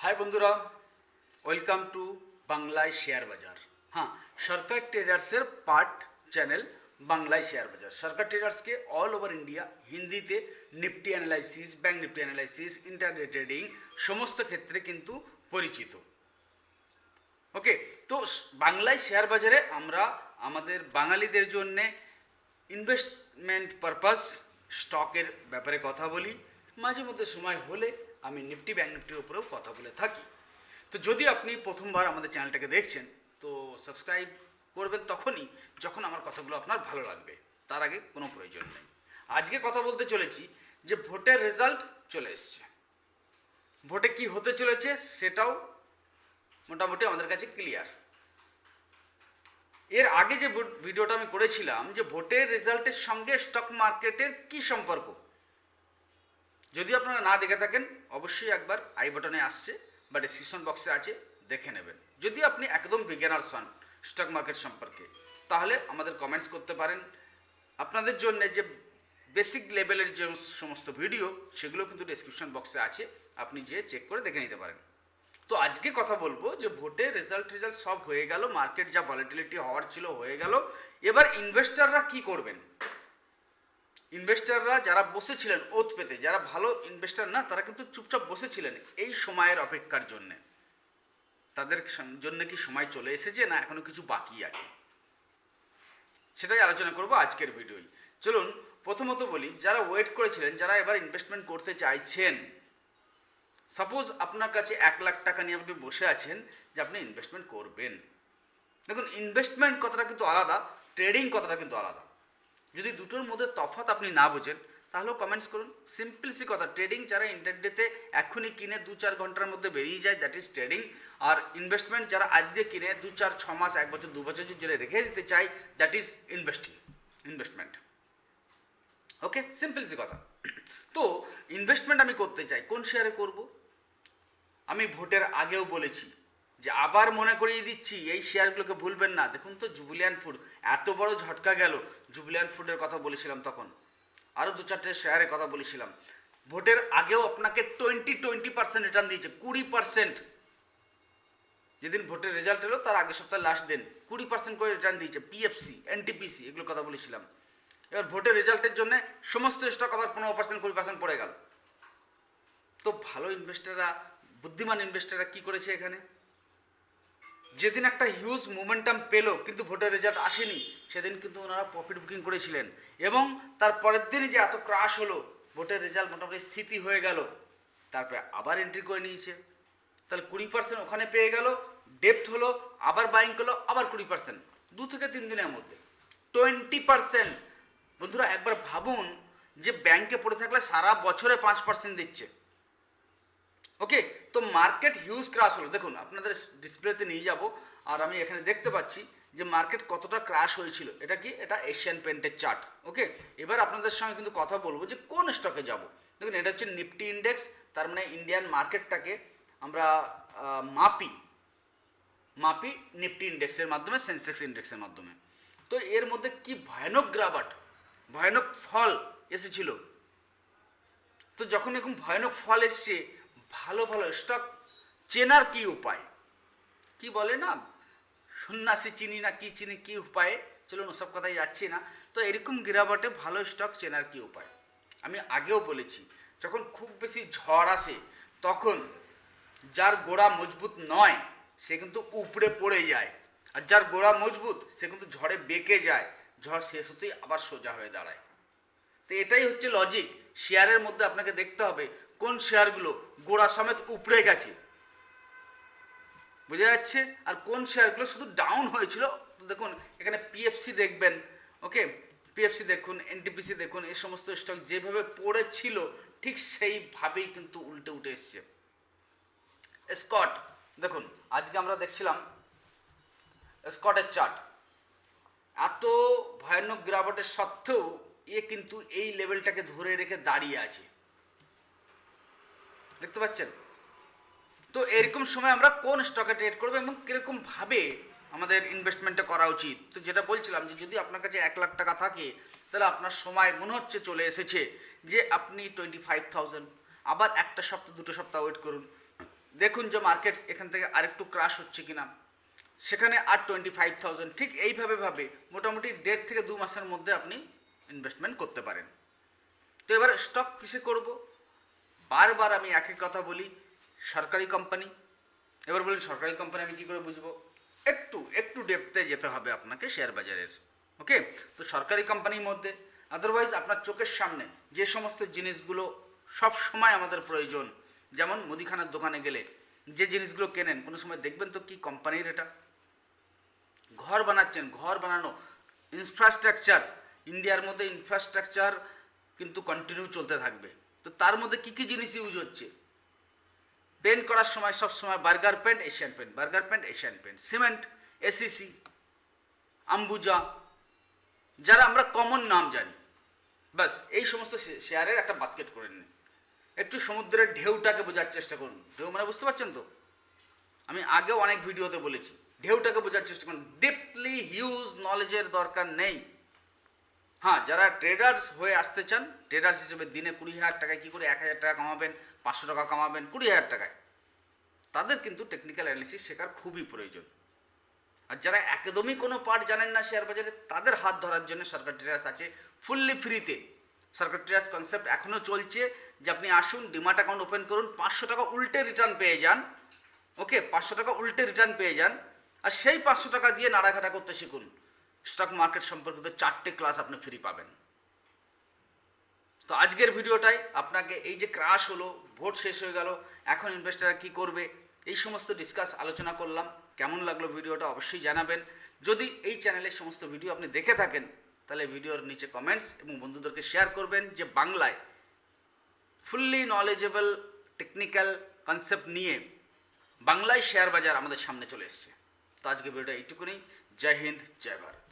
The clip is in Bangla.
হাই বন্ধুরা, ওয়েলকাম টু বাংলায় শেয়ার বাজার। হ্যাঁ, সরকার ট্রেডার্সের পার্ট চ্যানেল বাংলায় শেয়ার বাজার। সরকার ট্রেডার্সকে অল ওভার ইন্ডিয়া হিন্দিতে Nifty analysis, bank Nifty analysis, intraday trading সমস্ত ক্ষেত্রে কিন্তু পরিচিত। ওকে, তো বাংলায় শেয়ার বাজারে আমরা আমাদের বাঙালিদের জন্যে ইনভেস্টমেন্ট পারপাস স্টকের ব্যাপারে কথা বলি। মাঝে মধ্যে সময় হলে আমি নিফটি ব্যাঙ্ক নিফটির উপরেও কথা বলে থাকি। তো যদি আপনি প্রথমবার আমাদের চ্যানেলটাকে দেখছেন তো সাবস্ক্রাইব করবেন তখনই যখন আমার কথাগুলো আপনার ভালো লাগবে, তার আগে কোনো প্রয়োজন নেই। আজকে কথা বলতে চলেছি যে ভোটের রেজাল্ট চলে এসছে। ভোটে কি হতে চলেছে সেটাও মোটামুটি আমাদের কাছে ক্লিয়ার। এর আগে যে ভিডিওটা আমি করেছিলাম যে ভোটের রেজাল্টের সঙ্গে স্টক মার্কেটের কি সম্পর্ক, যদি আপনারা না দেখে থাকেন অবশ্যই একবার আই বাটনে আসছে বা ডিসক্রিপশন বক্সে আছে, দেখে নেবেন। যদি আপনি একদম বিজ্ঞানার্স হন স্টক মার্কেট সম্পর্কে তাহলে আমাদের কমেন্টস করতে পারেন। আপনাদের জন্য যে বেসিক লেভেলের যে সমস্ত ভিডিও সেগুলো কিন্তু ডিসক্রিপশন বক্সে আছে, আপনি যেয়ে চেক করে দেখে নিতে পারেন। তো আজকে কথা বলবো যে ভোটের রেজাল্ট সব হয়ে গেল, মার্কেট যা ভলিটিলিটি হওয়ার ছিল হয়ে গেল। এবার ইনভেস্টাররা কি করবেন? ইনভেস্টাররা যারা বসেছিলেন ওত পেতে, যারা ভালো ইনভেস্টার না তারা কিন্তু চুপচাপ বসেছিলেন এই সময়ের অপেক্ষার জন্য, তাদের জন্য কি সময় চলে এসেছে না এখনো কিছু বাকি আছে, সেটাই আলোচনা করব আজকের ভিডিওয়। চলুন প্রথমত বলি, যারা ওয়েট করেছিলেন, যারা এবার ইনভেস্টমেন্ট করতে চাইছেন, সাপোজ আপনার কাছে 1,00,000 টাকা নিয়ে আপনি বসে আছেন যে আপনি ইনভেস্টমেন্ট করবেন। দেখুন, ইনভেস্টমেন্ট কথাটা কিন্তু আলাদা, ট্রেডিং কথাটা কিন্তু আলাদা। যদি দুটোর মধ্যে তফাৎ আপনি না বোঝেন তাহলেও কমেন্টস করুন। সিম্পলসি কথা, ট্রেডিং যারা ইন্টারডেতে এখনই কিনে 2-4 ঘন্টার মধ্যে বেরিয়ে যায়, দ্যাট ইজ ট্রেডিং। আর ইনভেস্টমেন্ট যারা আজকে কিনে 2-4-6 মাস, 1 বছর 2 বছর জন্য রেখে দিতে চাই, দ্যাট ইজ ইনভেস্টমেন্ট। ওকে, সিম্পলসি কথা। তো ইনভেস্টমেন্ট আমি করতে চাই, কোন শেয়ারে করব? আমি ভোটের আগেও বলেছি যে আবার মনে করিয়ে দিচ্ছি, এই শেয়ারগুলোকে ভুলবেন না। দেখুন তো জুবিলিয়ান্ট ফুড এত বড় ঝটকা গেল, জুবিলিয়ান্ট ফুডের কথা বলেছিলাম তখন, আরও 2-4টে শেয়ারের কথা বলেছিলাম। ভোটের আগেও আপনাকে 20% রিটার্ন দিয়েছে, 20%। যেদিন ভোটের রেজাল্ট এলো তার আগের সপ্তাহে লাস্ট দিন 20% করে রিটার্ন দিয়েছে। পিএফসি, এনটিপিসি এগুলোর কথা বলেছিলাম। এবার ভোটের রেজাল্টের জন্য সমস্ত স্টক আবার 15% 20% পড়ে গেল। তো ভালো ইনভেস্টাররা, বুদ্ধিমান ইনভেস্টাররা কি করেছে এখানে? যেদিন একটা হিউজ মোমেন্টাম পেলো কিন্তু ভোটের রেজাল্ট আসেনি, সেদিন কিন্তু ওনারা প্রফিট বুকিং করেছিলেন। এবং তার পরের দিনই যে এত ক্রাশ হলো, ভোটের রেজাল্ট মোটামুটি স্থিতি হয়ে গেল, তারপরে আবার এন্ট্রি করে নিয়েছে। তাহলে 20% ওখানে পেয়ে গেল, ডেপথ হলো, আবার বাইং করলো, আবার 20%, 2 থেকে 3 দিনের মধ্যে 20%। বন্ধুরা একবার ভাবুন যে ব্যাংকে পড়ে থাকলে সারা বছরে 5% দিচ্ছে। ওকে, তো মার্কেট হিউজ ক্রাশ হলো। দেখুন আপনাদের ডিসপ্লেতে নিয়ে যাব, আর আমি এখানে দেখতে পাচ্ছি যে মার্কেট কতটা ক্রাশ হয়েছিল। এটা কি? এটা এশিয়ান পেন্টের চার্ট। ওকে, এবার আপনাদের সঙ্গে কিন্তু কথা বলবো যে কোন স্টকে যাব। দেখুন এটা হচ্ছে নিফটি ইন্ডেক্স, তার মানে ইন্ডিয়ান মার্কেটটাকে আমরা মাপি নিফটি ইন্ডেক্সের মাধ্যমে, সেন্সেক্স ইন্ডেক্সের মাধ্যমে। তো এর মধ্যে কি ভয়ানক গ্রাবাট, ভয়ানক ফল এসেছিল। তো যখন এরকম ভয়ানক ফল এসছে, ভালো ভালো স্টক চেনার কি উপায়? কি বলে না, সন্ন্যাসী চিনি না কি চিনি কি উপায়ে, চলুন ওসব কথাই যাচ্ছি না। তো এরকম গিরাবটে ভালো স্টক চেনার কি উপায়? আমি আগেও বলেছি, যখন খুব বেশি ঝড় আসে তখন যার গোড়া মজবুত নয় সে কিন্তু উপড়ে পড়ে যায়, আর যার গোড়া মজবুত সে কিন্তু ঝড়ে বেঁকে যায়, ঝড় শেষ হতেই আবার সোজা হয়ে দাঁড়ায়। তো এটাই হচ্ছে লজিক। শেয়ারের মধ্যে আপনাকে দেখতে হবে কোন শেয়ারগুলো গোড়া সমেত উপড়ে গেছে, বোঝা যাচ্ছে, আর কোন শেয়ারগুলো শুধু ডাউন হয়েছিল। তো দেখুন এখানে পিএফসি দেখবেন, ওকে, পিএফসি দেখুন, এনটিপিসি দেখুন, এই সমস্ত স্টক যেভাবে পড়েছিল ঠিক সেইভাবেই কিন্তু উল্টে উঠে এসছে। স্কট দেখুন, আজকে আমরা দেখছিলাম স্কটের চার্ট, এত ভয়ানক গ্রাবটের সত্ত্বেও এ কিন্তু এই লেভেলটাকে ধরে রেখে দাঁড়িয়ে আছে, দেখতে পাচ্ছেন? তো এরকম সময় আমরা কোন স্টকে ট্রেড করবো এবং কীরকম ভাবে আমাদের ইনভেস্টমেন্টটা করা উচিত? তো যেটা বলছিলাম যে যদি আপনার কাছে 1,00,000 টাকা থাকে তাহলে আপনার সময় মনে হচ্ছে চলে এসেছে যে আপনি 25,000, আবার একটা সপ্তাহ 2টো সপ্তাহ ওয়েট করুন, দেখুন যে মার্কেট এখান থেকে আরেকটু ক্রাশ হচ্ছে কিনা, সেখানে আর 25,000, ঠিক এইভাবে মোটামুটি 1.5 থেকে 2 মাসের মধ্যে আপনি ইনভেস্টমেন্ট করতে পারেন। তো এবার স্টক কিসে করব? বারবার আমি একই কথা বলি, সরকারি কোম্পানি। এবার বলুন সরকারি কোম্পানি আমি কী করে বুঝবো? একটু ডেপথে যেতে হবে আপনাকে শেয়ার বাজারের। ওকে, তো সরকারি কোম্পানির মধ্যে আদারওয়াইজ আপনার চোখের সামনে যে সমস্ত জিনিসগুলো সব সময় আমাদের প্রয়োজন, যেমন মুদিখানার দোকানে গেলে যে জিনিসগুলো কেনেন, কোনো সময় দেখবেন তো কি কোম্পানির এটা। ঘর বানাচ্ছেন, ঘর বানানো, ইনফ্রাস্ট্রাকচার, ইন্ডিয়ার মধ্যে ইনফ্রাস্ট্রাকচার কিন্তু কন্টিনিউ চলতে থাকবে। তো তার মধ্যে কী কী জিনিস ইউজ হচ্ছে? পেন্ট করার সময় সব সময় Berger paint, Asian paint, Berger paint, Asian paint, cement, ACC, Ambuja, যারা আমরা কমন নাম জানি, বাস এই সমস্ত শেয়ারের একটা বাস্কেট করে নিন। একটু সমুদ্রের ঢেউটাকে বোঝার চেষ্টা করুন। ঢেউ মানে বুঝতে পারছেন তো? আমি আগেও অনেক ভিডিওতে বলেছি, ঢেউটাকে বোঝার চেষ্টা করুন। ডিপলি হিউজ নলেজের দরকার নেই। হ্যাঁ, যারা ট্রেডার্স হয়ে আসতে চান, ট্রেডার্স হিসেবে দিনে 20,000 টাকায় কী করে 1,000 টাকা কামাবেন, 500 টাকা কামাবেন 20,000 টাকায়, তাদের কিন্তু টেকনিক্যাল অ্যানালিসিস শেখার খুবই প্রয়োজন। আর যারা একদমই কোনো পার্ট জানেন না শেয়ার বাজারে, তাদের হাত ধরার জন্য সরকার ট্রেডার্স আছে ফুললি ফ্রিতে। সরকার ট্রেডার্স কনসেপ্ট এখনও চলছে যে আপনি আসুন, ডিমাট অ্যাকাউন্ট ওপেন করুন, 500 টাকা উল্টে রিটার্ন পেয়ে যান। ওকে, 500 টাকা উল্টে রিটার্ন পেয়ে যান, আর সেই 500 টাকা দিয়ে নাড়াঘাটা করতে শিখুন। স্টক মার্কেট সম্পর্কিত 4টে ক্লাস আপনি ফ্রি পাবেন। তো আজকের ভিডিওটাই আপনাকে এই যে ক্রাশ হলো, ভোট শেষ হয়ে গেল, এখন ইনভেস্টাররা কী করবে, এই সমস্ত আলোচনা করলাম। কেমন লাগলো ভিডিওটা অবশ্যই জানাবেন। যদি এই চ্যানেলের সমস্ত ভিডিও আপনি দেখে থাকেন, তাহলে ভিডিওর নিচে কমেন্টস এবং বন্ধুদেরকে শেয়ার করবেন যে বাংলায় ফুললি নলেজেবল টেকনিক্যাল কনসেপ্ট নিয়ে বাংলায় শেয়ার বাজার আমাদের সামনে চলে এসছে। তো আজকে ভিডিওটা এইটুকুনি। জয় হিন্দ, জয় ভারত।